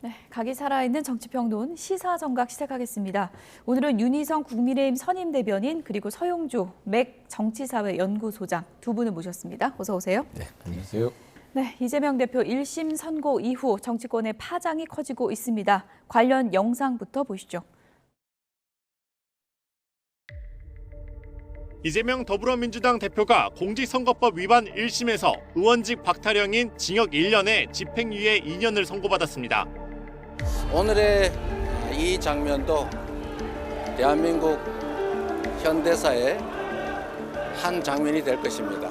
네, 각이 살아있는 정치평론 시사정각 시작하겠습니다. 오늘은 윤희성 국민의힘 선임 대변인 그리고 서용주 맥 정치사회연구소장 두 분을 모셨습니다. 어서 오세요. 네, 안녕하세요. 네, 이재명 대표 1심 선고 이후 정치권의 파장이 커지고 있습니다. 관련 영상부터 보시죠. 이재명 더불어민주당 대표가 공직선거법 위반 1심에서 의원직 박탈형인 징역 1년에 집행유예 2년을 선고받았습니다. 오늘의 이 장면도 대한민국 현대사의 한 장면이 될 것입니다.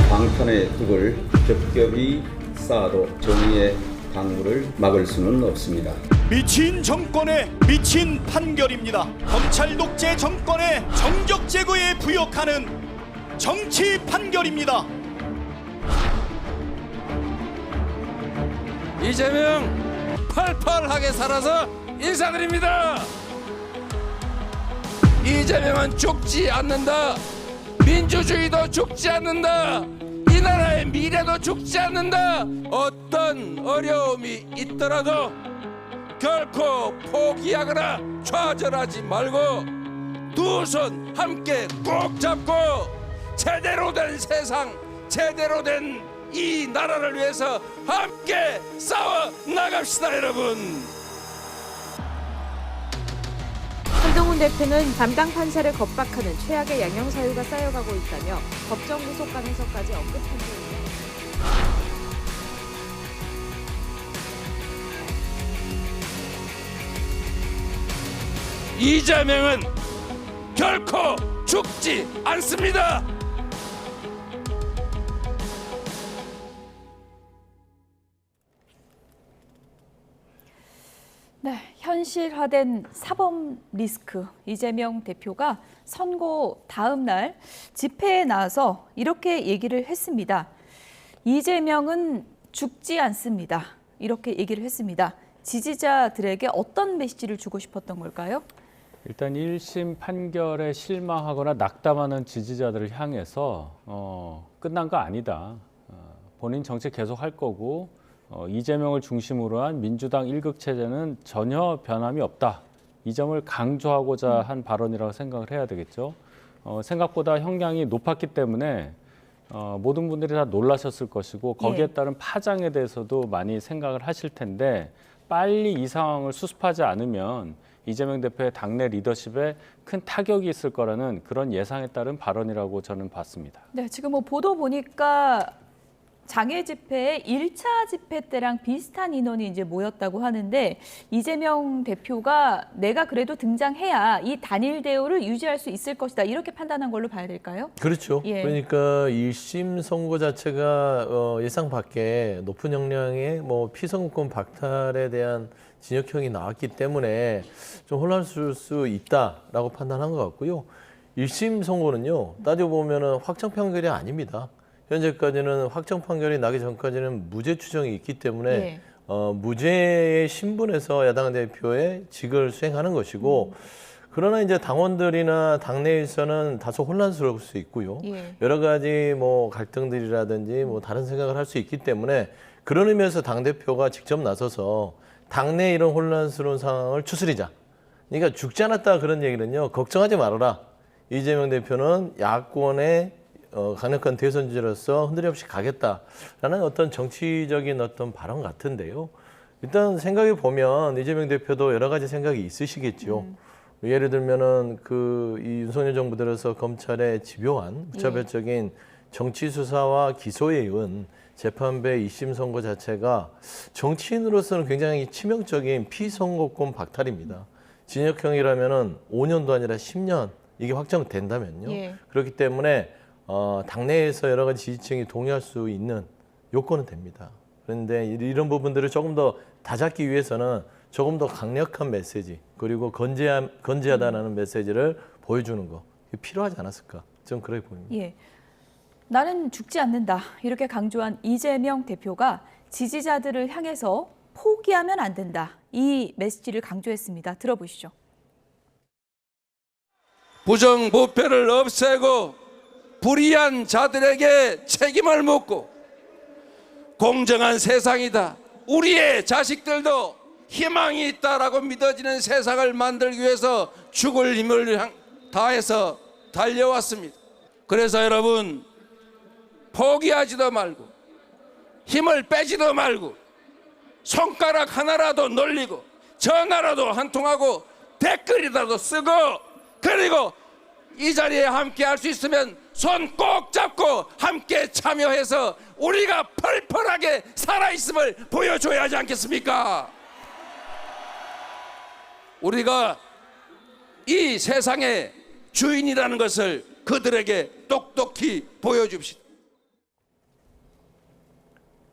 방탄의 둑을 겹겹이 쌓아도 정의의 강물을 막을 수는 없습니다. 미친 정권의 미친 판결입니다. 검찰 독재 정권의 정적 제거에 부역하는 정치 판결입니다. 이재명 팔팔하게 살아서 인사드립니다. 이재명은 죽지 않는다. 민주주의도 죽지 않는다. 이 나라의 미래도 죽지 않는다. 어떤 어려움이 있더라도 결코 포기하거나 좌절하지 말고 두 손 함께 꼭 잡고 제대로 된 세상, 제대로 된 이 나라를 위해서 함께 싸워 나갑시다, 여러분. 한동훈 대표는 담당 판사를 겁박하는 최악의 양형 사유가 쌓여가고 있다며 법정 구속 가능성까지 언급한 중입니다. 이재명은 결코 죽지 않습니다. 네, 현실화된 사법 리스크. 이재명 대표가 선고 다음 날 집회에 나와서 이렇게 얘기를 했습니다. 이재명은 죽지 않습니다. 이렇게 얘기를 했습니다. 지지자들에게 어떤 메시지를 주고 싶었던 걸까요? 일단 1심 판결에 실망하거나 낙담하는 지지자들을 향해서 끝난 거 아니다. 본인 정책 계속 할 거고 이재명을 중심으로 한 민주당 1극 체제는 전혀 변함이 없다. 이 점을 강조하고자 한 발언이라고 생각을 해야 되겠죠. 생각보다 형량이 높았기 때문에 모든 분들이 다 놀라셨을 것이고 거기에 따른 파장에 대해서도 많이 생각을 하실 텐데 빨리 이 상황을 수습하지 않으면 이재명 대표의 당내 리더십에 큰 타격이 있을 거라는 그런 예상에 따른 발언이라고 저는 봤습니다. 네, 지금 뭐 보도 보니까 장애 집회에 1차 집회 때랑 비슷한 인원이 이제 모였다고 하는데 이재명 대표가 내가 그래도 등장해야 이 단일 대우를 유지할 수 있을 것이다. 이렇게 판단한 걸로 봐야 될까요? 그렇죠. 예. 그러니까 1심 선고 자체가 예상 밖에 높은 형량의 피선거권 박탈에 대한 징역형이 나왔기 때문에 좀 혼란스러울 수 있다라고 판단한 것 같고요. 1심 선고는요, 따져보면 확정 판결이 아닙니다. 현재까지는 확정 판결이 나기 전까지는 무죄 추정이 있기 때문에 무죄의 신분에서 야당 대표의 직을 수행하는 것이고 그러나 이제 당원들이나 당내에서는 다소 혼란스러울 수 있고요. 여러 가지 갈등들이라든지 다른 생각을 할 수 있기 때문에 그런 의미에서 당 대표가 직접 나서서 당내 이런 혼란스러운 상황을 추스리자. 그러니까 죽지 않았다 그런 얘기는요. 걱정하지 말아라. 이재명 대표는 야권의 강력한 대선주자로서 흔들림 없이 가겠다라는 어떤 정치적인 어떤 발언 같은데요. 일단 생각해 보면 이재명 대표도 여러 가지 생각이 있으시겠죠. 예를 들면은 이 윤석열 정부 들어서 검찰의 집요한 무차별적인 정치 수사와 기소에 이은 재판부의 2심 선고 자체가 정치인으로서는 굉장히 치명적인 피선거권 박탈입니다. 징역형이라면은 5년도 아니라 10년 이게 확정된다면요. 그렇기 때문에 당내에서 여러 가지 지지층이 동의할 수 있는 요건은 됩니다. 그런데 이런 부분들을 조금 더 다잡기 위해서는 조금 더 강력한 메시지 그리고 건재하다는 메시지를 보여주는 거 필요하지 않았을까? 좀 그렇게 보입니다. 예. 나는 죽지 않는다. 이렇게 강조한 이재명 대표가 지지자들을 향해서 포기하면 안 된다. 이 메시지를 강조했습니다. 들어보시죠. 부정부패를 없애고 불의한 자들에게 책임을 묻고 공정한 세상이다. 우리의 자식들도 희망이 있다라고 믿어지는 세상을 만들기 위해서 죽을 힘을 다해서 달려왔습니다. 그래서 여러분, 포기하지도 말고 힘을 빼지도 말고 손가락 하나라도 놀리고 전화라도 한 통하고 댓글이라도 쓰고, 그리고 이 자리에 함께 할 수 있으면 손 꼭 잡고 함께 참여해서 우리가 펄펄하게 살아있음을 보여줘야 하지 않겠습니까? 우리가 이 세상의 주인이라는 것을 그들에게 똑똑히 보여줍시다.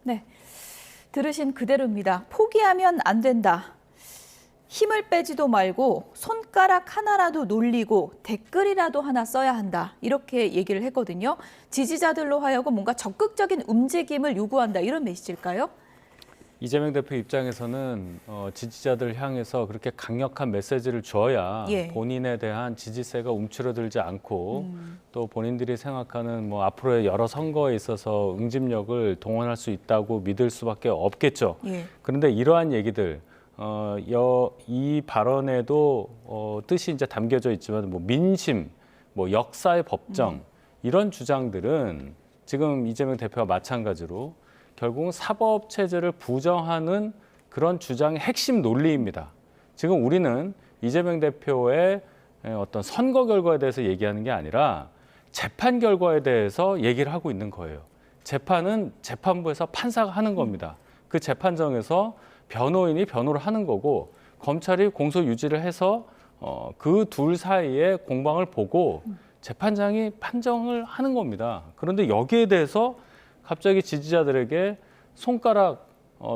네, 들으신 그대로입니다. 포기하면 안 된다. 힘을 빼지도 말고 손가락 하나라도 놀리고 댓글이라도 하나 써야 한다. 이렇게 얘기를 했거든요. 지지자들로 하여금 뭔가 적극적인 움직임을 요구한다. 이런 메시지일까요? 이재명 대표 입장에서는 지지자들 향해서 그렇게 강력한 메시지를 줘야 예. 본인에 대한 지지세가 움츠러들지 않고 또 본인들이 생각하는 뭐 앞으로의 여러 선거에 있어서 응집력을 동원할 수 있다고 믿을 수밖에 없겠죠. 예. 그런데 이러한 얘기들 이 발언에도 뜻이 이제 담겨져 있지만 뭐 민심, 뭐 역사의 법정 이런 주장들은 지금 이재명 대표와 마찬가지로 결국은 사법 체제를 부정하는 그런 주장의 핵심 논리입니다. 지금 우리는 이재명 대표의 어떤 선거 결과에 대해서 얘기하는 게 아니라 재판 결과에 대해서 얘기를 하고 있는 거예요. 재판은 재판부에서 판사가 하는 겁니다. 그 재판정에서 변호인이 변호를 하는 거고 검찰이 공소 유지를 해서 그 둘 사이에 공방을 보고 재판장이 판정을 하는 겁니다. 그런데 여기에 대해서 갑자기 지지자들에게 손가락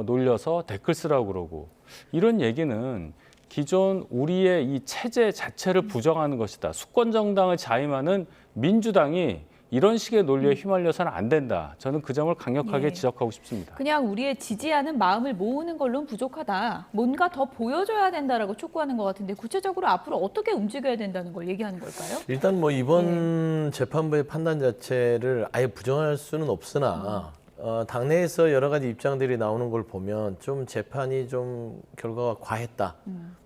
놀려서 댓글 쓰라고 그러고, 이런 얘기는 기존 우리의 이 체제 자체를 부정하는 것이다. 수권 정당을 자임하는 민주당이 이런 식의 논리에 휘말려서는 안 된다. 저는 그 점을 강력하게 예. 지적하고 싶습니다. 그냥 우리의 지지하는 마음을 모으는 걸로는 부족하다. 뭔가 더 보여줘야 된다라고 촉구하는 것 같은데 구체적으로 앞으로 어떻게 움직여야 된다는 걸 얘기하는 걸까요? 일단 뭐 이번 재판부의 판단 자체를 아예 부정할 수는 없으나 당내에서 여러 가지 입장들이 나오는 걸 보면 좀 재판이 좀 결과가 과했다.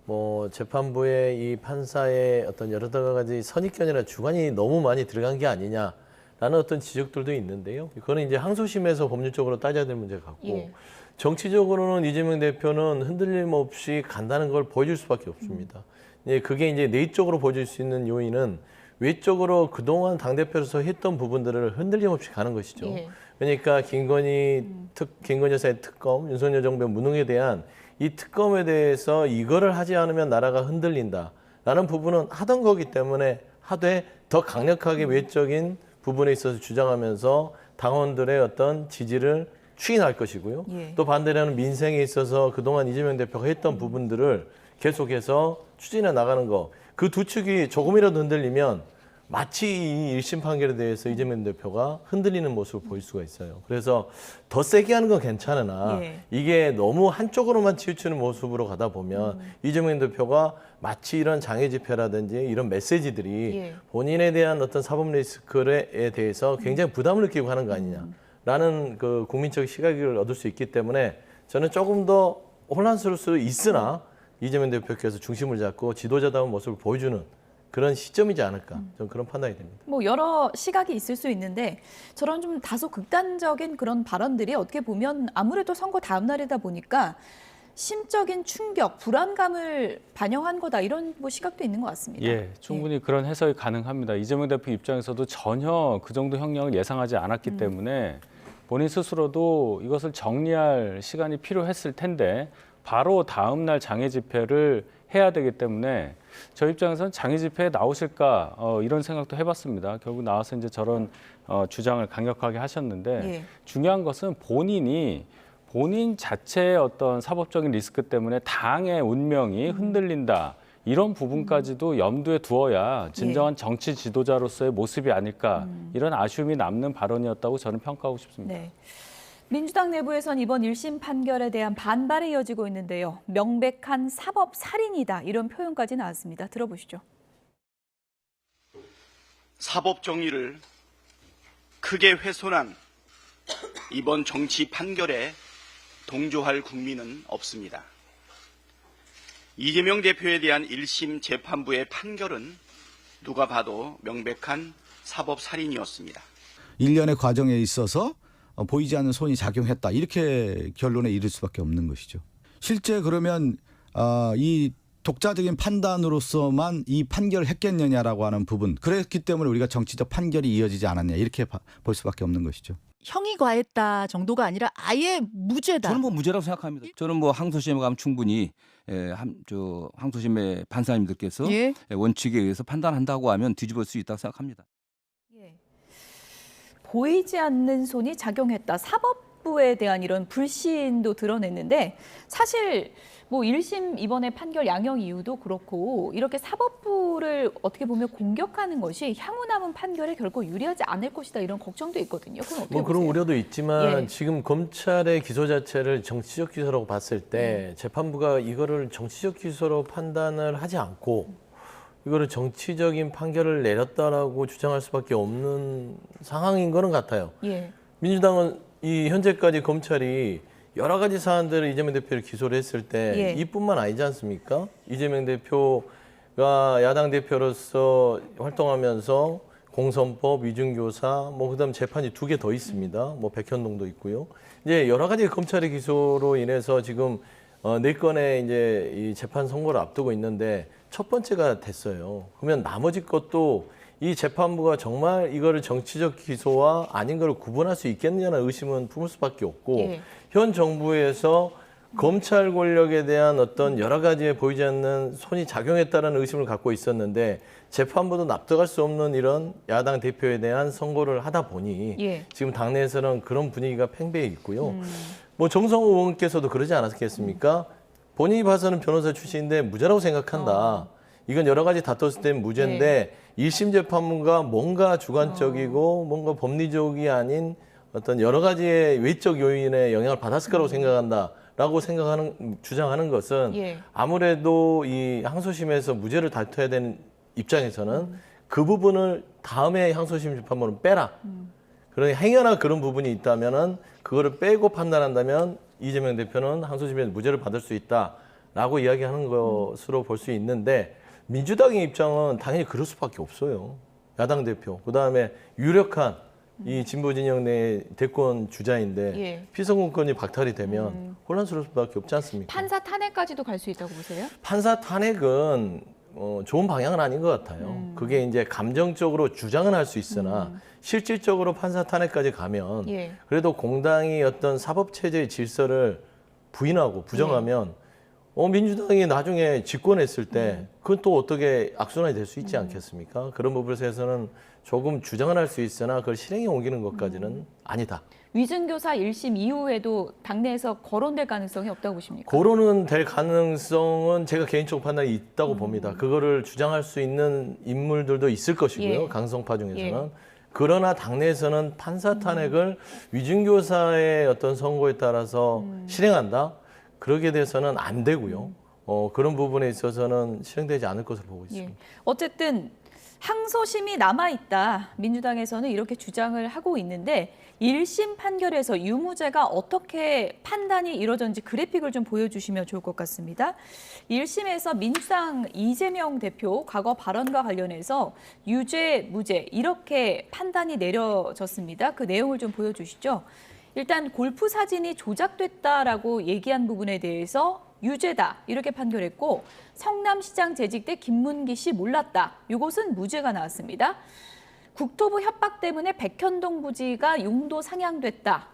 뭐 재판부의 이 판사의 어떤 여러 가지 선입견이나 주관이 너무 많이 들어간 게 아니냐. 라는 어떤 지적들도 있는데요. 그거는 이제 항소심에서 법률적으로 따져야 될 문제 같고, 예. 정치적으로는 이재명 대표는 흔들림 없이 간다는 걸 보여줄 수밖에 없습니다. 그게 이제 내적으로 보여줄 수 있는 요인은 외적으로 그동안 당대표로서 했던 부분들을 흔들림 없이 가는 것이죠. 예. 그러니까 김건희 여사의 특검, 윤석열 정부의 무능에 대한 이 특검에 대해서 이거를 하지 않으면 나라가 흔들린다라는 부분은 하던 거기 때문에 하되 더 강력하게 외적인 부분에 있어서 주장하면서 당원들의 어떤 지지를 추인할 것이고요. 예. 또 반대로는 민생에 있어서 그동안 이재명 대표가 했던 부분들을 계속해서 추진해 나가는 거. 그 두 축이 조금이라도 흔들리면 마치 이 1심 판결에 대해서 이재명 대표가 흔들리는 모습을 보일 수가 있어요. 그래서 더 세게 하는 건 괜찮으나 예. 이게 너무 한쪽으로만 치우치는 모습으로 가다 보면 이재명 대표가 마치 이런 장애 집회라든지 이런 메시지들이 예. 본인에 대한 어떤 사법 리스크에 대해서 굉장히 부담을 느끼고 하는 거 아니냐라는 그 국민적 시각을 얻을 수 있기 때문에 저는 조금 더 혼란스러울 수 있으나 이재명 대표께서 중심을 잡고 지도자다운 모습을 보여주는 그런 시점이지 않을까, 저는 그런 판단이 됩니다. 뭐 여러 시각이 있을 수 있는데 저런 좀 다소 극단적인 그런 발언들이 어떻게 보면 아무래도 선거 다음 날이다 보니까 심적인 충격, 불안감을 반영한 거다, 이런 뭐 시각도 있는 것 같습니다. 예, 충분히 그런 해석이 가능합니다. 이재명 대표 입장에서도 전혀 그 정도 형량을 예상하지 않았기 때문에 본인 스스로도 이것을 정리할 시간이 필요했을 텐데 바로 다음 날 장애 집회를 해야 되기 때문에 저 입장에서는 장애 집회에 나오실까 이런 생각도 해봤습니다. 결국 나와서 이제 저런 주장을 강력하게 하셨는데 예. 중요한 것은 본인 자체의 어떤 사법적인 리스크 때문에 당의 운명이 흔들린다. 이런 부분까지도 염두에 두어야 진정한 정치 지도자로서의 모습이 아닐까, 이런 아쉬움이 남는 발언이었다고 저는 평가하고 싶습니다. 네. 민주당 내부에선 이번 1심 판결에 대한 반발이 이어지고 있는데요. 명백한 사법 살인이다, 이런 표현까지 나왔습니다. 들어보시죠. 사법 정의를 크게 훼손한 이번 정치 판결에 동조할 국민은 없습니다. 이재명 대표에 대한 1심 재판부의 판결은 누가 봐도 명백한 사법살인이었습니다. 일련의 과정에 있어서 보이지 않는 손이 작용했다. 이렇게 결론에 이를 수밖에 없는 것이죠. 실제 그러면 이 독자적인 판단으로서만 이 판결을 했겠느냐라고 하는 부분. 그랬기 때문에 우리가 정치적 판결이 이어지지 않았냐. 이렇게 볼 수밖에 없는 것이죠. 형이 과했다 정도가 아니라 아예 무죄다. 저는 뭐 무죄라고 생각합니다. 저는 뭐 항소심에 가면 충분히 항소심의 판사님들께서 예. 원칙에 의해서 판단한다고 하면 뒤집을 수 있다고 생각합니다. 보이지 않는 손이 작용했다. 사법부에 대한 이런 불신도 드러냈는데 사실 뭐 1심 이번에 판결 양형 이유도 그렇고 이렇게 사법부를 어떻게 보면 공격하는 것이 향후 남은 판결에 결코 유리하지 않을 것이다 이런 걱정도 있거든요. 그건 어떻게 뭐 그런 보세요? 우려도 있지만 예. 지금 검찰의 기소 자체를 정치적 기소라고 봤을 때 재판부가 이거를 정치적 기소로 판단을 하지 않고 이거를 정치적인 판결을 내렸다라고 주장할 수밖에 없는 상황인 거는 같아요. 예. 민주당은 이 현재까지 검찰이 여러 가지 사안들을 이재명 대표를 기소를 했을 때 예. 이뿐만 아니지 않습니까? 이재명 대표가 야당 대표로서 활동하면서 공선법, 위증교사, 뭐 그다음 재판이 2개 더 있습니다. 뭐 백현동도 있고요. 이제 여러 가지 검찰의 기소로 인해서 지금 4건의 이제 이 재판 선고를 앞두고 있는데 첫 번째가 됐어요. 그러면 나머지 것도 이 재판부가 정말 이거를 정치적 기소와 아닌 걸 구분할 수 있겠느냐는 의심은 품을 수밖에 없고 예. 현 정부에서 검찰 권력에 대한 어떤 여러 가지에 보이지 않는 손이 작용했다는 의심을 갖고 있었는데 재판부도 납득할 수 없는 이런 야당 대표에 대한 선고를 하다 보니 예. 지금 당내에서는 그런 분위기가 팽배해 있고요. 뭐 정성호 의원께서도 그러지 않았겠습니까? 본인이 봐서는 변호사 출신인데 무죄라고 생각한다. 이건 여러 가지 다퉜을 때 무죄인데 1심 재판부가 뭔가 주관적이고 뭔가 법리적이 아닌 어떤 여러 가지의 외적 요인에 영향을 받았을 거라고 생각한다라고 주장하는 것은 예. 아무래도 이 항소심에서 무죄를 다퉈야 되는 입장에서는 그 부분을 다음에 항소심 재판부는 빼라. 그러니 행여나 그런 부분이 있다면은 그거를 빼고 판단한다면 이재명 대표는 항소심에서 무죄를 받을 수 있다라고 이야기하는 것으로 볼 수 있는데 민주당의 입장은 당연히 그럴 수밖에 없어요. 야당 대표, 그다음에 유력한 이 진보 진영 내 대권 주자인데 예. 피선거권이 박탈이 되면 혼란스러울 수밖에 없지 않습니까? 판사 탄핵까지도 갈 수 있다고 보세요? 판사 탄핵은 좋은 방향은 아닌 것 같아요. 그게 이제 감정적으로 주장은 할 수 있으나 실질적으로 판사 탄핵까지 가면 예. 그래도 공당이 어떤 사법체제의 질서를 부인하고 부정하면 민주당이 나중에 집권했을 때 그건 또 어떻게 악순환이 될 수 있지 않겠습니까? 그런 부분에서는 조금 주장은 할 수 있으나 그걸 실행에 옮기는 것까지는 아니다. 위증교사 1심 이후에도 당내에서 거론될 가능성이 없다고 보십니까? 거론은 될 가능성은 제가 개인적 판단이 있다고 봅니다. 그거를 주장할 수 있는 인물들도 있을 것이고요. 예. 강성파 중에서는. 예. 그러나 당내에서는 판사 탄핵을 위증교사의 어떤 선고에 따라서 실행한다? 그러게 돼서는 안 되고요. 그런 부분에 있어서는 실행되지 않을 것으로 보고 있습니다. 예. 어쨌든 항소심이 남아있다. 민주당에서는 이렇게 주장을 하고 있는데 1심 판결에서 유무죄가 어떻게 판단이 이루어졌는지 그래픽을 좀 보여주시면 좋을 것 같습니다. 1심에서 민주당 이재명 대표 과거 발언과 관련해서 유죄, 무죄 이렇게 판단이 내려졌습니다. 그 내용을 좀 보여주시죠. 일단 골프 사진이 조작됐다라고 얘기한 부분에 대해서 유죄다 이렇게 판결했고 성남시장 재직 때 김문기 씨 몰랐다. 이것은 무죄가 나왔습니다. 국토부 협박 때문에 백현동 부지가 용도 상향됐다.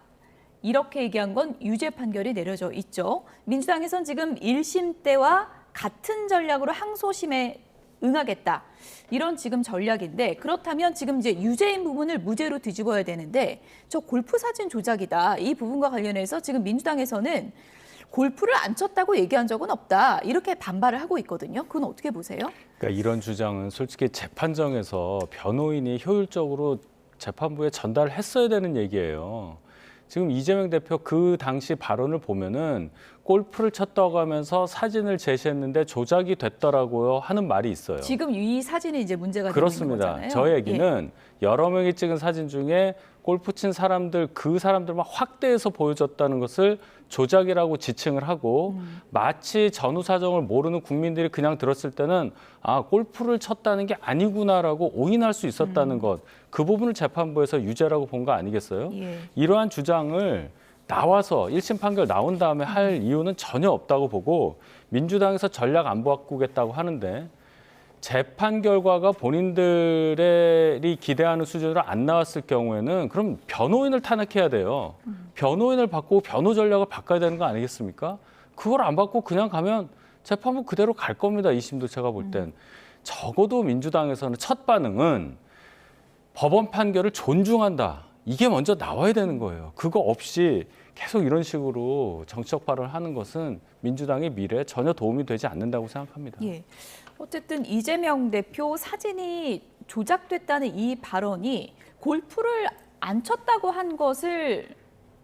이렇게 얘기한 건 유죄 판결이 내려져 있죠. 민주당에선 지금 1심 때와 같은 전략으로 항소심에 응하겠다. 이런 지금 전략인데 그렇다면 지금 이제 유죄인 부분을 무죄로 뒤집어야 되는데 저 골프 사진 조작이다. 이 부분과 관련해서 지금 민주당에서는 골프를 안 쳤다고 얘기한 적은 없다. 이렇게 반발을 하고 있거든요. 그건 어떻게 보세요? 그러니까 이런 주장은 솔직히 재판정에서 변호인이 효율적으로 재판부에 전달을 했어야 되는 얘기예요. 지금 이재명 대표 그 당시 발언을 보면은 골프를 쳤다고 하면서 사진을 제시했는데 조작이 됐더라고요 하는 말이 있어요. 지금 이 사진이 이제 문제가 되고 있는 그렇습니다. 거잖아요. 저 얘기는 여러 명이 찍은 사진 중에 골프 친 사람들 그 사람들만 확대해서 보여줬다는 것을 조작이라고 지칭을 하고 마치 전후 사정을 모르는 국민들이 그냥 들었을 때는 아 골프를 쳤다는 게 아니구나라고 오인할 수 있었다는 것, 그 부분을 재판부에서 유죄라고 본 거 아니겠어요? 예. 이러한 주장을 나와서 1심 판결 나온 다음에 할 이유는 전혀 없다고 보고 민주당에서 전략 안 바꾸겠다고 하는데 재판 결과가 본인들이 기대하는 수준으로 안 나왔을 경우에는 그럼 변호인을 탄핵해야 돼요. 변호인을 바꾸고 변호 전략을 바꿔야 되는 거 아니겠습니까? 그걸 안 바꾸고 그냥 가면 재판부 그대로 갈 겁니다. 2심도 제가 볼 땐. 적어도 민주당에서는 첫 반응은 법원 판결을 존중한다. 이게 먼저 나와야 되는 거예요. 그거 없이 계속 이런 식으로 정치적 발언을 하는 것은 민주당의 미래에 전혀 도움이 되지 않는다고 생각합니다. 예. 어쨌든 이재명 대표 사진이 조작됐다는 이 발언이 골프를 안 쳤다고 한 것을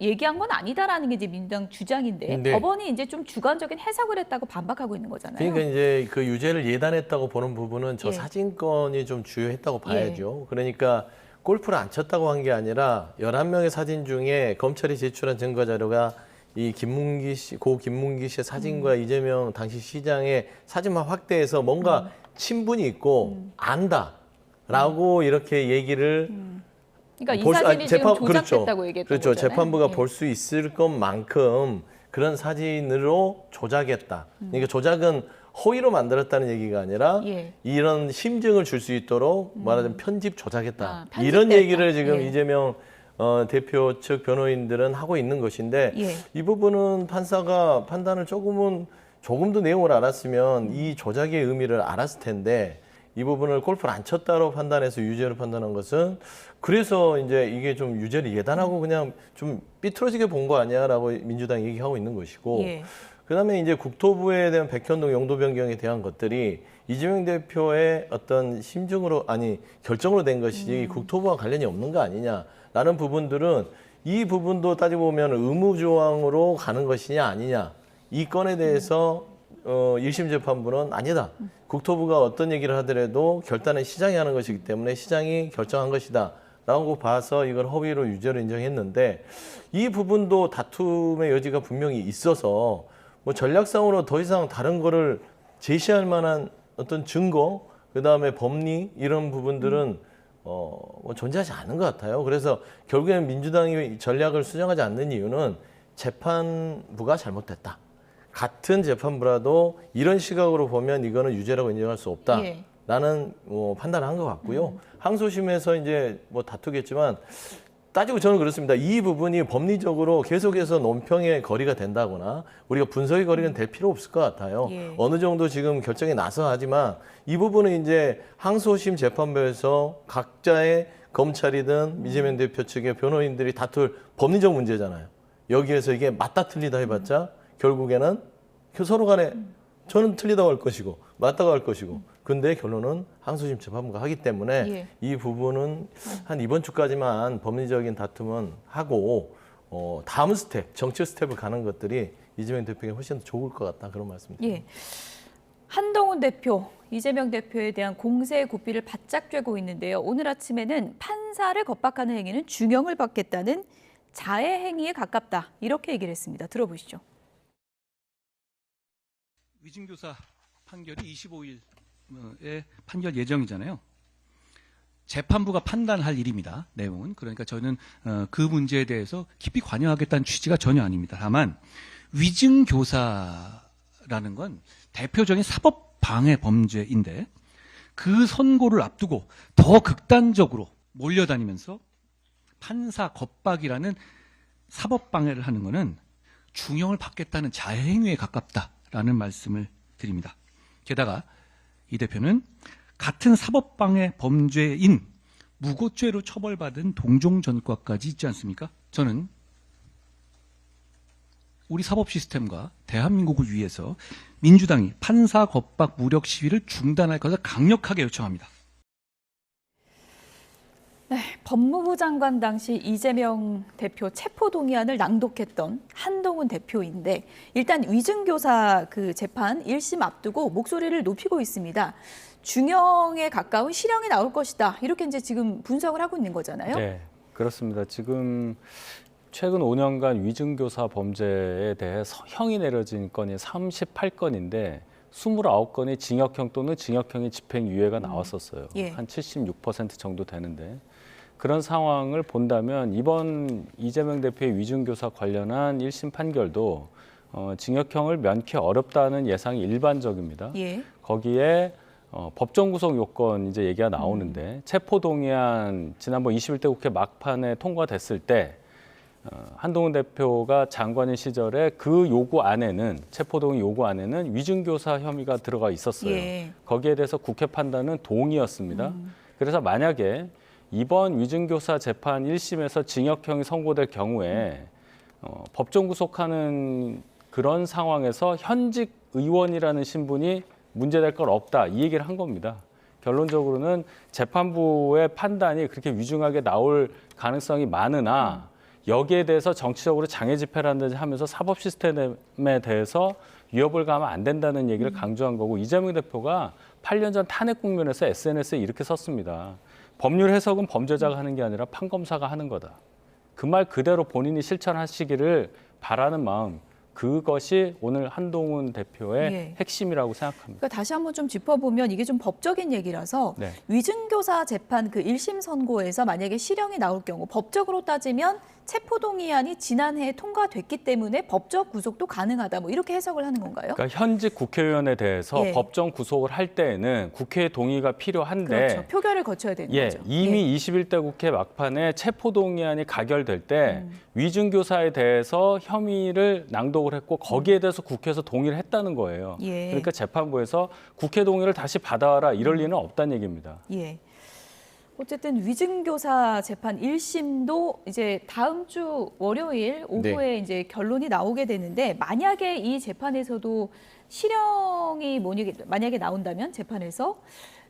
얘기한 건 아니다라는 게 이제 민주당 주장인데 네. 법원이 이제 좀 주관적인 해석을 했다고 반박하고 있는 거잖아요. 그러니까 이제 그 유죄를 예단했다고 보는 부분은 저 예. 사진건이 좀 주요했다고 봐야죠. 그러니까 골프를 안 쳤다고 한 게 아니라 11명의 사진 중에 검찰이 제출한 증거 자료가 이 김문기 씨, 고 김문기 씨의 사진과 이재명 당시 시장의 사진만 확대해서 뭔가 친분이 있고 안다라고 이렇게 얘기를 그러니까 이 사진이 지금 조작됐다고 얘기했던 그렇죠. 거잖아요. 재판부가 예. 볼 수 있을 것만큼 그런 사진으로 조작했다. 그러니까 조작은 허위로 만들었다는 얘기가 아니라 예. 이런 심증을 줄 수 있도록 말하자면 편집 조작했다. 편집됐다. 이런 얘기를 지금 예. 이재명 대표 측 변호인들은 하고 있는 것인데 예. 이 부분은 판사가 판단을 조금 더 내용을 알았으면 이 조작의 의미를 알았을 텐데 이 부분을 골프를 안 쳤다로 판단해서 유죄로 판단한 것은 그래서 이제 이게 좀 유죄를 예단하고 그냥 좀 삐뚤어지게 본 거 아니야라고 민주당이 얘기하고 있는 것이고 예. 그다음에 이제 국토부에 대한 백현동 용도 변경에 대한 것들이 이재명 대표의 어떤 결정으로 된 것이지 국토부와 관련이 없는 거 아니냐라는 부분들은 이 부분도 따지고 보면 의무조항으로 가는 것이냐 아니냐 이 건에 대해서 1심 재판부는 아니다. 국토부가 어떤 얘기를 하더라도 결단은 시장이 하는 것이기 때문에 시장이 결정한 것이다. 라고 봐서 이걸 허위로 유죄로 인정했는데 이 부분도 다툼의 여지가 분명히 있어서 뭐 전략상으로 더 이상 다른 거를 제시할 만한 어떤 증거, 그다음에 법리 이런 부분들은 뭐 존재하지 않은 것 같아요. 그래서 결국에는 민주당이 전략을 수정하지 않는 이유는 재판부가 잘못됐다. 같은 재판부라도 이런 시각으로 보면 이거는 유죄라고 인정할 수 없다라는 판단을 한 것 같고요. 항소심에서 이제 뭐 다투겠지만 따지고 저는 그렇습니다. 이 부분이 법리적으로 계속해서 논평의 거리가 된다거나 우리가 분석의 거리는 될 필요 없을 것 같아요. 예. 어느 정도 지금 결정이 나서 하지만 이 부분은 이제 항소심 재판부에서 각자의 검찰이든 이재명 대표 측의 변호인들이 다툴 법리적 문제잖아요. 여기에서 이게 맞다 틀리다 해봤자 결국에는 서로 간에 저는 틀리다고 할 것이고 맞다고 할 것이고 근데 결론은 항소심 재판부가 하기 때문에 예. 이 부분은 한 이번 주까지만 법리적인 다툼은 하고 다음 스텝, 정치 스텝을 가는 것들이 이재명 대표에게 훨씬 더 좋을 것 같다 그런 말씀입니다. 예. 한동훈 대표, 이재명 대표에 대한 공세의 고삐를 바짝 쬐고 있는데요. 오늘 아침에는 판사를 겁박하는 행위는 중형을 받겠다는 자해 행위에 가깝다. 이렇게 얘기를 했습니다. 들어보시죠. 위증교사 판결이 25일에 판결 예정이잖아요. 재판부가 판단할 일입니다. 내용은. 그러니까 저는 그 문제에 대해서 깊이 관여하겠다는 취지가 전혀 아닙니다. 다만 위증교사라는 건 대표적인 사법방해 범죄인데 그 선고를 앞두고 더 극단적으로 몰려다니면서 판사 겁박이라는 사법방해를 하는 것은 중형을 받겠다는 자해행위에 가깝다라는 말씀을 드립니다. 게다가 이 대표는 같은 사법방해 범죄인 무고죄로 처벌받은 동종전과까지 있지 않습니까? 저는 우리 사법 시스템과 대한민국을 위해서 민주당이 판사 겁박 무력 시위를 중단할 것을 강력하게 요청합니다. 네, 법무부 장관 당시 이재명 대표 체포동의안을 낭독했던 한동훈 대표인데 일단 위증교사 그 재판 1심 앞두고 목소리를 높이고 있습니다. 중형에 가까운 실형이 나올 것이다. 이렇게 이제 지금 분석을 하고 있는 거잖아요. 네. 그렇습니다. 지금 최근 5년간 위증교사 범죄에 대해 형이 내려진 건이 38건인데 29건이 징역형 또는 징역형의 집행유예가 나왔었어요. 예. 한 76% 정도 되는데 그런 상황을 본다면 이번 이재명 대표의 위증교사 관련한 1심 판결도 징역형을 면키 어렵다는 예상이 일반적입니다. 예. 거기에 법정 구속 요건 이제 얘기가 나오는데 체포동의안 지난번 21대 국회 막판에 통과됐을 때 한동훈 대표가 장관인 시절에 그 요구 안에는 체포동의 요구 안에는 위증교사 혐의가 들어가 있었어요. 예. 거기에 대해서 국회 판단은 동의였습니다. 그래서 만약에 이번 위증교사 재판 1심에서 징역형이 선고될 경우에 법정 구속하는 그런 상황에서 현직 의원이라는 신분이 문제될 건 없다 이 얘기를 한 겁니다. 결론적으로는 재판부의 판단이 그렇게 위중하게 나올 가능성이 많으나 여기에 대해서 정치적으로 장애 집회라든지 하면서 사법 시스템에 대해서 위협을 가하면 안 된다는 얘기를 강조한 거고 이재명 대표가 8년 전 탄핵 국면에서 SNS에 이렇게 썼습니다. 법률 해석은 범죄자가 하는 게 아니라 판검사가 하는 거다. 그 말 그대로 본인이 실천하시기를 바라는 마음 그것이 오늘 한동훈 대표의 예. 핵심이라고 생각합니다. 그러니까 다시 한번 좀 짚어보면 이게 좀 법적인 얘기라서 네. 위증교사 재판 그 1심 선고에서 만약에 실형이 나올 경우 법적으로 따지면 체포동의안이 지난해에 통과됐기 때문에 법적 구속도 가능하다 뭐 이렇게 해석을 하는 건가요? 그러니까 현직 국회의원에 대해서 예. 법정 구속을 할 때에는 국회의 동의가 필요한데 그렇죠. 표결을 거쳐야 되는 예, 거죠. 이미 21대 국회 막판에 체포동의안이 가결될 때 위증교사에 대해서 혐의를 낭독을 했고 거기에 대해서 국회에서 동의를 했다는 거예요. 예. 그러니까 재판부에서 국회 동의를 다시 받아와라 이럴 리는 없다는 얘기입니다. 예. 어쨌든 위증교사 재판 1심도 이제 다음 주 월요일 오후에 이제 결론이 나오게 되는데 만약에 이 재판에서도 실형이 만약에 나온다면 재판에서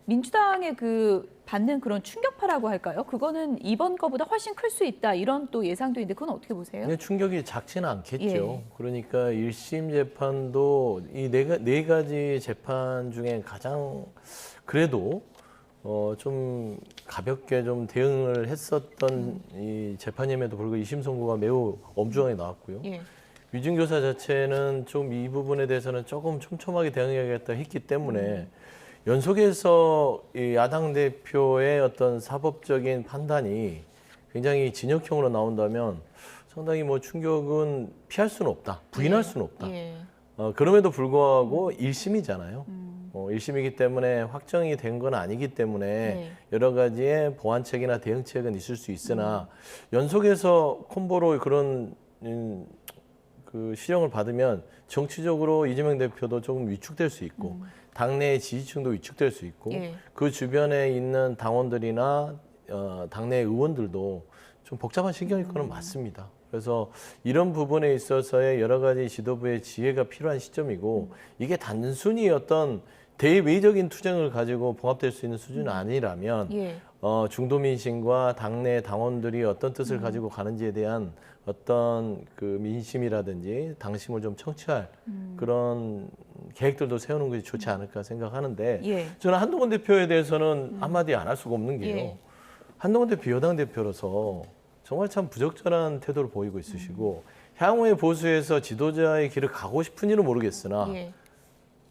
민주당의 그 받는 그런 충격파라고 할까요? 그거는 이번 거보다 훨씬 클 수 있다 이런 또 예상도 있는데 그건 어떻게 보세요? 근데 충격이 작지는 않겠죠. 예. 그러니까 1심 재판도 이 네 가지 재판 중에 가장 그래도 좀 가볍게 좀 대응을 했었던 이 재판임에도 불구하고 2심 선고가 매우 엄중하게 나왔고요. 예. 위증교사 자체는 좀 이 부분에 대해서는 조금 촘촘하게 대응해야겠다 했기 때문에 연속해서 이 야당 대표의 어떤 사법적인 판단이 굉장히 진역형으로 나온다면 상당히 뭐 충격은 피할 수는 없다, 부인할 수는 없다. 예. 그럼에도 불구하고 1심이잖아요. 1심이기 때문에 확정이 된 건 아니기 때문에 네. 여러 가지의 보완책이나 대응책은 있을 수 있으나 연속해서 콤보로 그런 그 실형을 받으면 정치적으로 이재명 대표도 조금 위축될 수 있고 당내 지지층도 위축될 수 있고 예. 그 주변에 있는 당원들이나 당내 의원들도 좀 복잡한 신경일 거는 맞습니다. 그래서 이런 부분에 있어서의 여러 가지 지도부의 지혜가 필요한 시점이고 이게 단순히 어떤 대외적인 투쟁을 가지고 봉합될 수 있는 수준은 아니라면 예. 중도민심과 당내 당원들이 어떤 뜻을 가지고 가는지에 대한 어떤 그 민심이라든지 당심을 좀 청취할 그런 계획들도 세우는 것이 좋지 않을까 생각하는데 예. 저는 한동훈 대표에 대해서는 한마디 안 할 수가 없는 게요. 예. 한동훈 대표 여당 대표로서 정말 참 부적절한 태도를 보이고 있으시고 향후의 보수에서 지도자의 길을 가고 싶은지는 모르겠으나 예.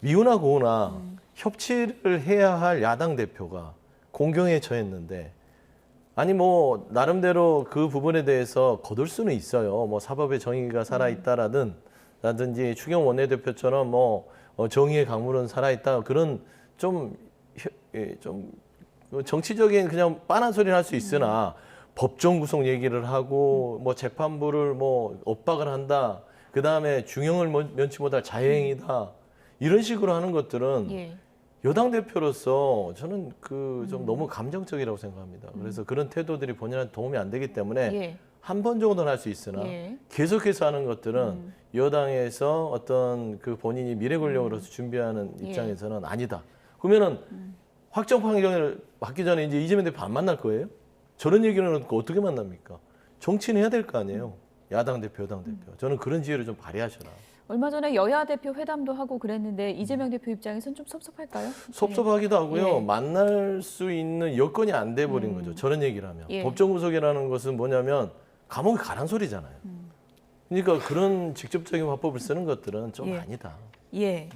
미우나 고우나 협치를 해야 할 야당 대표가 공경에 처했는데 아니 뭐 나름대로 그 부분에 대해서 거둘 수는 있어요. 뭐 사법의 정의가 살아있다라든지 추경 원내대표처럼 뭐 정의의 강물은 살아있다 그런 좀 정치적인 그냥 빤한 소리를 할 수 있으나 법정 구속 얘기를 하고 뭐 재판부를 뭐 엇박을 한다. 그 다음에 중형을 면치 못할 자해행위다. 이런 식으로 하는 것들은 예. 여당 대표로서 저는 그 좀 너무 감정적이라고 생각합니다. 그래서 그런 태도들이 본인한테 도움이 안 되기 때문에 예. 한 번 정도는 할 수 있으나 예. 계속해서 하는 것들은 여당에서 어떤 그 본인이 미래 권력으로서 준비하는 입장에서는 아니다. 그러면은 확정 판결을 받기 전에 이제 이재명 대표 안 만날 거예요? 저런 얘기는 어떻게 만납니까? 정치는 해야 될 거 아니에요. 야당 대표, 여당 대표. 저는 그런 지혜를 좀 발휘하셔라. 얼마 전에 여야 대표 회담도 하고 그랬는데 이재명 대표 입장에서는 좀 섭섭할까요? 섭섭하기도 하고요. 예. 만날 수 있는 여건이 안 돼 버린 거죠. 저런 얘기를 하면. 예. 법정 구속이라는 것은 뭐냐면 감옥에 가란 소리잖아요. 그러니까 그런 직접적인 화법을 쓰는 것들은 좀 예. 아니다. 예.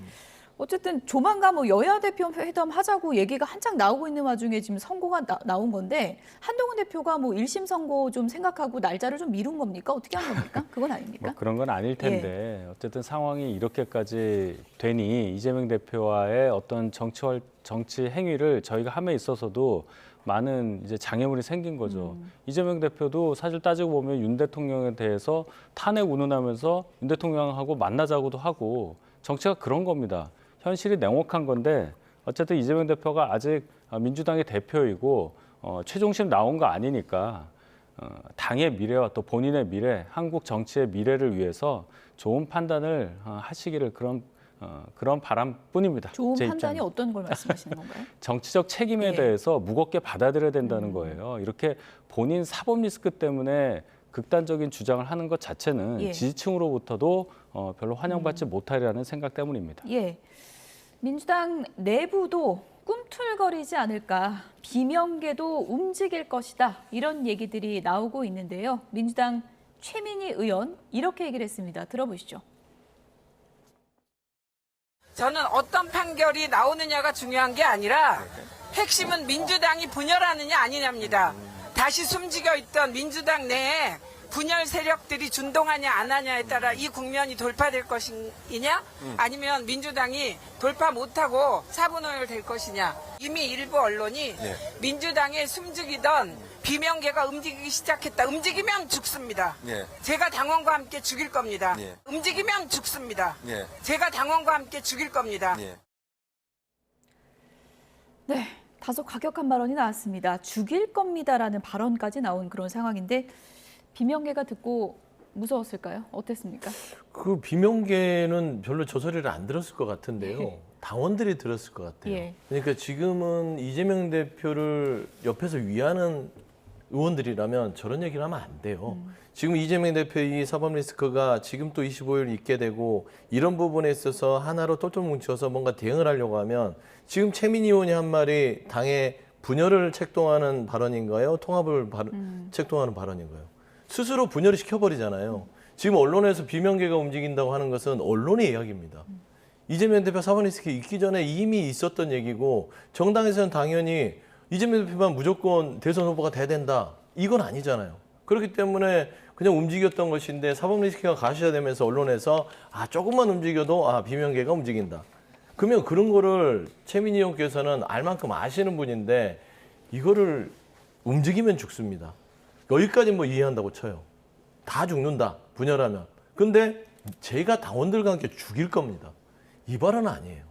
어쨌든 조만간 뭐 여야 대표 회담 하자고 얘기가 한창 나오고 있는 와중에 지금 선고가 나온 건데 한동훈 대표가 뭐 1심 선고 좀 생각하고 날짜를 좀 미룬 겁니까? 어떻게 한 겁니까? 그건 아닙니까? 뭐 그런 건 아닐 텐데 어쨌든 상황이 이렇게까지 되니 이재명 대표와의 어떤 정치 행위를 저희가 함에 있어서도 많은 이제 장애물이 생긴 거죠. 이재명 대표도 사실 따지고 보면 윤 대통령에 대해서 탄핵 운운하면서 윤 대통령하고 만나자고도 하고 정치가 그런 겁니다. 현실이 냉혹한 건데 어쨌든 이재명 대표가 아직 민주당의 대표이고 최종심 나온 거 아니니까 당의 미래와 또 본인의 미래, 한국 정치의 미래를 위해서 좋은 판단을 하시기를 그런 바람뿐입니다. 좋은 제 판단이 입장은. 어떤 걸 말씀하시는 건가요? 정치적 책임에 예. 대해서 무겁게 받아들여야 된다는 거예요. 이렇게 본인 사법 리스크 때문에 극단적인 주장을 하는 것 자체는 예. 지지층으로부터도 별로 환영받지 못하리라는 생각 때문입니다. 예. 민주당 내부도 꿈틀거리지 않을까, 비명계도 움직일 것이다, 이런 얘기들이 나오고 있는데요. 민주당 최민희 의원 이렇게 얘기를 했습니다. 들어보시죠. 저는 어떤 판결이 나오느냐가 중요한 게 아니라 핵심은 민주당이 분열하느냐 아니냐입니다. 다시 숨지겨 있던 민주당 내에 분열 세력들이 준동하냐 안 하냐에 따라 이 국면이 돌파될 것이냐 아니면 민주당이 돌파 못하고 사분오열 것이냐. 이미 일부 언론이 민주당에 숨죽이던 비명계가 움직이기 시작했다. 움직이면 죽습니다. 제가 당원과 함께 죽일 겁니다. 움직이면 죽습니다. 제가 당원과 함께 죽일 겁니다. 네, 다소 과격한 발언이 나왔습니다. 죽일 겁니다라는 발언까지 나온 그런 상황인데 비명계가 듣고 무서웠을까요? 어땠습니까? 그 비명계는 별로 저 소리를 안 들었을 것 같은데요. 당원들이 들었을 것 같아요. 예. 그러니까 지금은 이재명 대표를 옆에서 위하는 의원들이라면 저런 얘기를 하면 안 돼요. 지금 이재명 대표의 사법 리스크가 지금 또 25일 있게 되고 이런 부분에 있어서 하나로 똘똘 뭉쳐서 뭔가 대응을 하려고 하면 지금 최민희 의원이 한 말이 당의 분열을 책동하는 발언인가요? 통합을 책동하는 발언인가요? 스스로 분열을 시켜버리잖아요. 지금 언론에서 비명계가 움직인다고 하는 것은 언론의 이야기입니다. 이재명 대표 사법 리스크 있기 전에 이미 있었던 얘기고 정당에서는 당연히 이재명 대표만 무조건 대선 후보가 돼야 된다. 이건 아니잖아요. 그렇기 때문에 그냥 움직였던 것인데 사법 리스크가 가시화되면서 언론에서 조금만 움직여도 비명계가 움직인다. 그러면 그런 거를 최민희 의원께서는 알 만큼 아시는 분인데 이거를 움직이면 죽습니다. 여기까지 뭐 이해한다고 쳐요. 다 죽는다. 분열하면. 근데 제가 당원들과 함께 죽일 겁니다. 이 발언은 아니에요.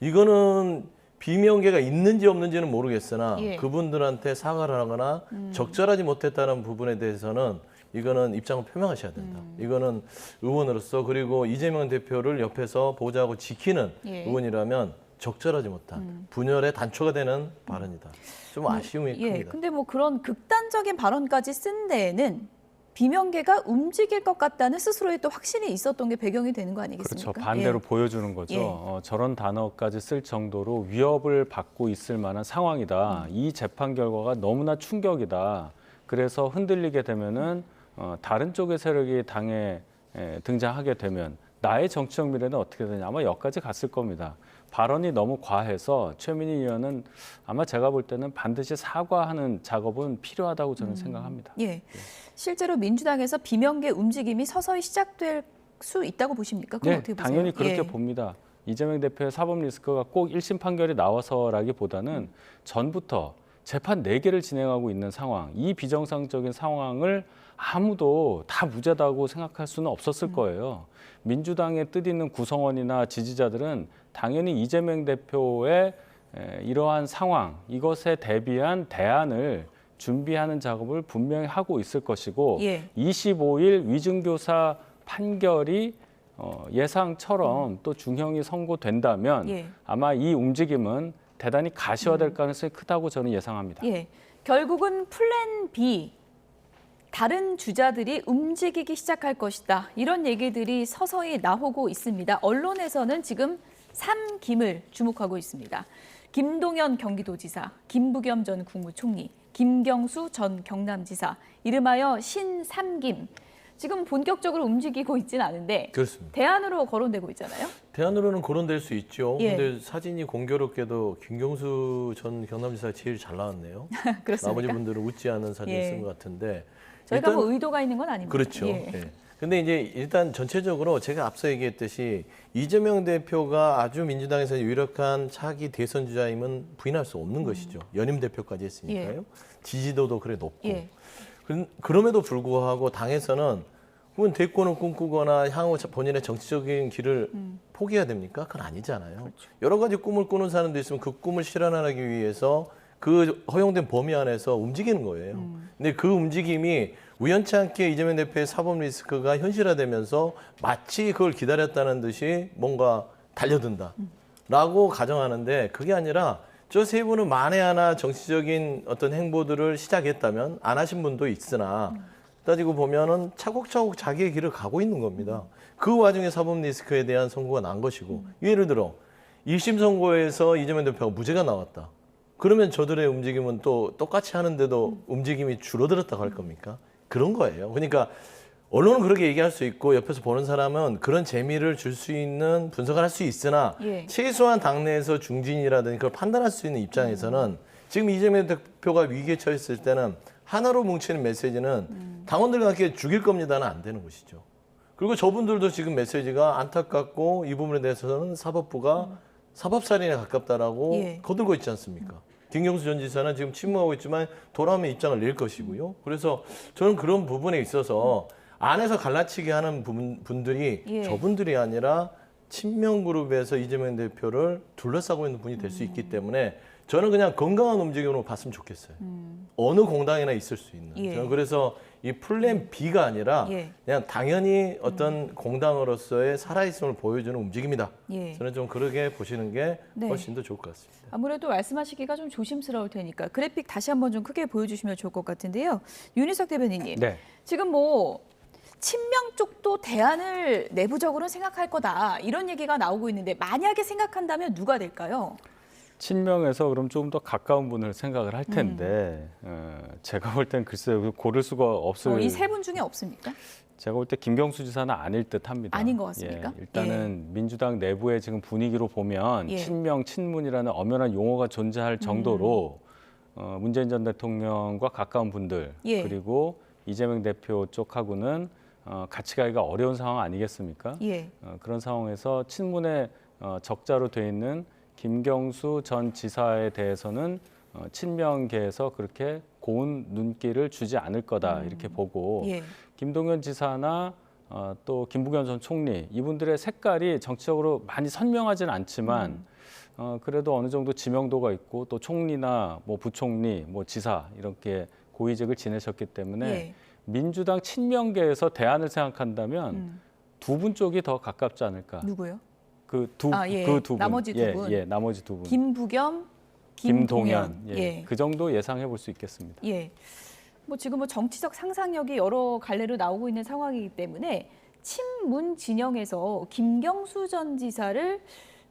이거는 비명계가 있는지 없는지는 모르겠으나 그분들한테 사과를 하거나 적절하지 못했다는 부분에 대해서는 이거는 입장을 표명하셔야 된다. 이거는 의원으로서 그리고 이재명 대표를 옆에서 보좌하고 지키는 의원이라면 적절하지 못한 분열의 단초가 되는 발언이다. 좀 아쉬움이 큽니다. 근데 뭐 그런 극단적인 발언까지 쓴 데에는 비명계가 움직일 것 같다는 스스로의 또 확신이 있었던 게 배경이 되는 거 아니겠습니까? 그렇죠. 반대로 보여주는 거죠. 저런 단어까지 쓸 정도로 위협을 받고 있을 만한 상황이다. 이 재판 결과가 너무나 충격이다. 그래서 흔들리게 되면은 다른 쪽의 세력이 당에 등장하게 되면 나의 정치적 미래는 어떻게 되냐. 아마 여기까지 갔을 겁니다. 발언이 너무 과해서 최민희 의원은 아마 제가 볼 때는 반드시 사과하는 작업은 필요하다고 저는 생각합니다. 실제로 민주당에서 비명계 움직임이 서서히 시작될 수 있다고 보십니까? 그건 어떻게 보세요? 당연히 그렇게 봅니다. 이재명 대표의 사법 리스크가 꼭 1심 판결이 나와서라기보다는 전부터 재판 4개를 진행하고 있는 상황, 이 비정상적인 상황을 아무도 다 무죄다고 생각할 수는 없었을 거예요. 민주당의 뜻 있는 구성원이나 지지자들은 당연히 이재명 대표의 이러한 상황, 이것에 대비한 대안을 준비하는 작업을 분명히 하고 있을 것이고 25일 위증교사 판결이 예상처럼 또 중형이 선고된다면 아마 이 움직임은 대단히 가시화될 가능성이 크다고 저는 예상합니다. 결국은 플랜 B, 다른 주자들이 움직이기 시작할 것이다. 이런 얘기들이 서서히 나오고 있습니다. 언론에서는 지금 3김을 주목하고 있습니다. 김동연 경기도지사, 김부겸 전 국무총리, 김경수 전 경남지사, 이름하여 신3김. 지금 본격적으로 움직이고 있지는 않은데 그렇습니다. 대안으로 거론되고 있잖아요. 대안으로는 거론될 수 있죠. 예. 근데 사진이 공교롭게도 김경수 전 경남지사가 제일 잘 나왔네요. 그렇습니까? 나머지 분들은 웃지 않은 사진을 예. 쓴 것 같은데. 저희가 일단, 뭐 의도가 있는 건 아닙니다. 그렇죠. 예. 예. 근데 이제 일단 전체적으로 제가 앞서 얘기했듯이 이재명 대표가 아주 민주당에서 유력한 차기 대선 주자임은 부인할 수 없는 것이죠. 연임 대표까지 했으니까요. 지지도도 그래 높고. 예. 그럼에도 불구하고 당에서는 혹은 대권을 꿈꾸거나 향후 본인의 정치적인 길을 포기해야 됩니까? 그건 아니잖아요. 그렇죠. 여러 가지 꿈을 꾸는 사람도 있으면 그 꿈을 실현하기 위해서 그 허용된 범위 안에서 움직이는 거예요. 근데 그 움직임이 우연치 않게 이재명 대표의 사법 리스크가 현실화되면서 마치 그걸 기다렸다는 듯이 뭔가 달려든다라고 가정하는데 그게 아니라 저 세 분은 만에 하나 정치적인 어떤 행보들을 시작했다면 안 하신 분도 있으나 따지고 보면은 차곡차곡 자기의 길을 가고 있는 겁니다. 그 와중에 사법 리스크에 대한 선고가 난 것이고 예를 들어 1심 선고에서 이재명 대표가 무죄가 나왔다. 그러면 저들의 움직임은 또 똑같이 하는데도 움직임이 줄어들었다고 할 겁니까? 그런 거예요. 그러니까 언론은 그렇게 얘기할 수 있고 옆에서 보는 사람은 그런 재미를 줄 수 있는 분석을 할 수 있으나 예. 최소한 당내에서 중진이라든지 그걸 판단할 수 있는 입장에서는 지금 이재명 대표가 위기에 처했을 때는 하나로 뭉치는 메시지는 당원들과 함께 죽일 겁니다는 안 되는 것이죠. 그리고 저분들도 지금 메시지가 안타깝고 이 부분에 대해서는 사법부가 사법살인에 가깝다라고 예. 거들고 있지 않습니까? 김경수 전 지사는 지금 침묵하고 있지만 돌아오면 입장을 낼 것이고요. 그래서 저는 그런 부분에 있어서 안에서 갈라치기 하는 분들이 예. 저분들이 아니라 친명 그룹에서 이재명 대표를 둘러싸고 있는 분이 될 수 있기 때문에 저는 그냥 건강한 움직임으로 봤으면 좋겠어요. 어느 공당이나 있을 수 있는. 예. 저는 그래서 이 플랜 B가 아니라 예. 그냥 당연히 어떤 공당으로서의 살아있음을 보여주는 움직임이다. 예. 저는 좀 그렇게 보시는 게 네. 훨씬 더 좋을 것 같습니다. 아무래도 말씀하시기가 좀 조심스러울 테니까 그래픽 다시 한번 좀 크게 보여주시면 좋을 것 같은데요. 윤희석 대변인님, 네. 지금 뭐 친명 쪽도 대안을 내부적으로는 생각할 거다 이런 얘기가 나오고 있는데 만약에 생각한다면 누가 될까요? 친명에서 그럼 좀 더 가까운 분을 생각을 할 텐데 제가 볼 땐 글쎄요 고를 수가 없을. 이 세 분 중에 없습니까? 제가 볼 때 김경수 지사는 아닐 듯합니다. 아닌 것 같습니까? 예, 일단은 민주당 내부의 지금 분위기로 보면 예. 친명, 친문이라는 엄연한 용어가 존재할 정도로 문재인 전 대통령과 가까운 분들 예. 그리고 이재명 대표 쪽하고는 같이 가기가 어려운 상황 아니겠습니까? 예. 그런 상황에서 친문의 적자로 돼 있는 김경수 전 지사에 대해서는 친명계에서 그렇게 고운 눈길을 주지 않을 거다 이렇게 보고 예. 김동연 지사나 또 김부겸 전 총리 이분들의 색깔이 정치적으로 많이 선명하지는 않지만 그래도 어느 정도 지명도가 있고 또 총리나 뭐 부총리, 뭐 지사 이렇게 고위직을 지내셨기 때문에 예. 민주당 친명계에서 대안을 생각한다면 두 분 쪽이 더 가깝지 않을까. 누구요? 그 두 예. 분. 나머지 두 분. 예, 나머지 두 분. 김부겸, 김동연. 예. 예. 그 정도 예상해 볼 수 있겠습니다. 예. 뭐 지금 뭐 정치적 상상력이 여러 갈래로 나오고 있는 상황이기 때문에 친문 진영에서 김경수 전 지사를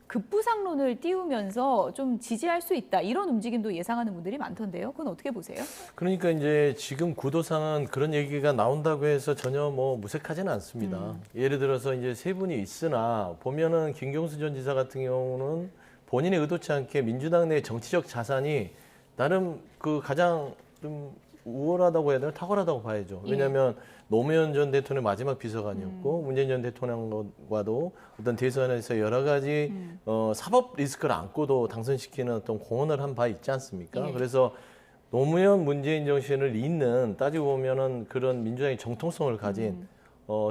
급부상론을 띄우면서 좀 지지할 수 있다 이런 움직임도 예상하는 분들이 많던데요. 그건 어떻게 보세요? 그러니까 이제 지금 구도상은 그런 얘기가 나온다고 해서 전혀 뭐 무색하지는 않습니다. 예를 들어서 이제 세 분이 있으나 보면은 김경수 전 지사 같은 경우는 본인이 의도치 않게 민주당 내 정치적 자산이 나름 그 가장 좀 우월하다고 해야 되나 탁월하다고 봐야죠. 왜냐하면 노무현 전 대통령의 마지막 비서관이었고 문재인 전 대통령과도 어떤 대선에서 여러 가지 사법 리스크를 안고도 당선시키는 어떤 공헌을 한 바 있지 않습니까? 예. 그래서 노무현 문재인 정신을 잇는 따지고 보면은 그런 민주당의 정통성을 가진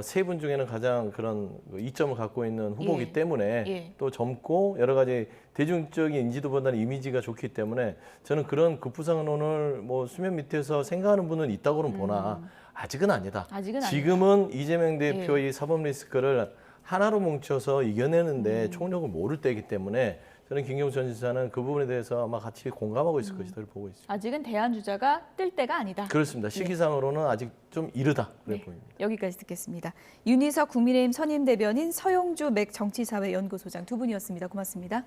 세 분 중에는 가장 그런 이점을 갖고 있는 후보이기 예. 때문에 예. 또 젊고 여러 가지 대중적인 인지도보다는 이미지가 좋기 때문에 저는 그런 급부상론을 뭐 수면 밑에서 생각하는 분은 있다고는 보나 아직은 아니다. 아직은 지금은 이재명 대표의 사법 리스크를 하나로 뭉쳐서 이겨내는데 총력을 모를 때이기 때문에 저는 김경수 전 지사는 그 부분에 대해서 아마 같이 공감하고 있을 것이다 보고 있습니다. 아직은 대안 주자가 뜰 때가 아니다. 그렇습니다. 시기상으로는 아직 좀 이르다 그래 보입니다. 여기까지 듣겠습니다. 윤희석 국민의힘 선임 대변인 서용주 맥 정치사회 연구소장 두 분이었습니다. 고맙습니다.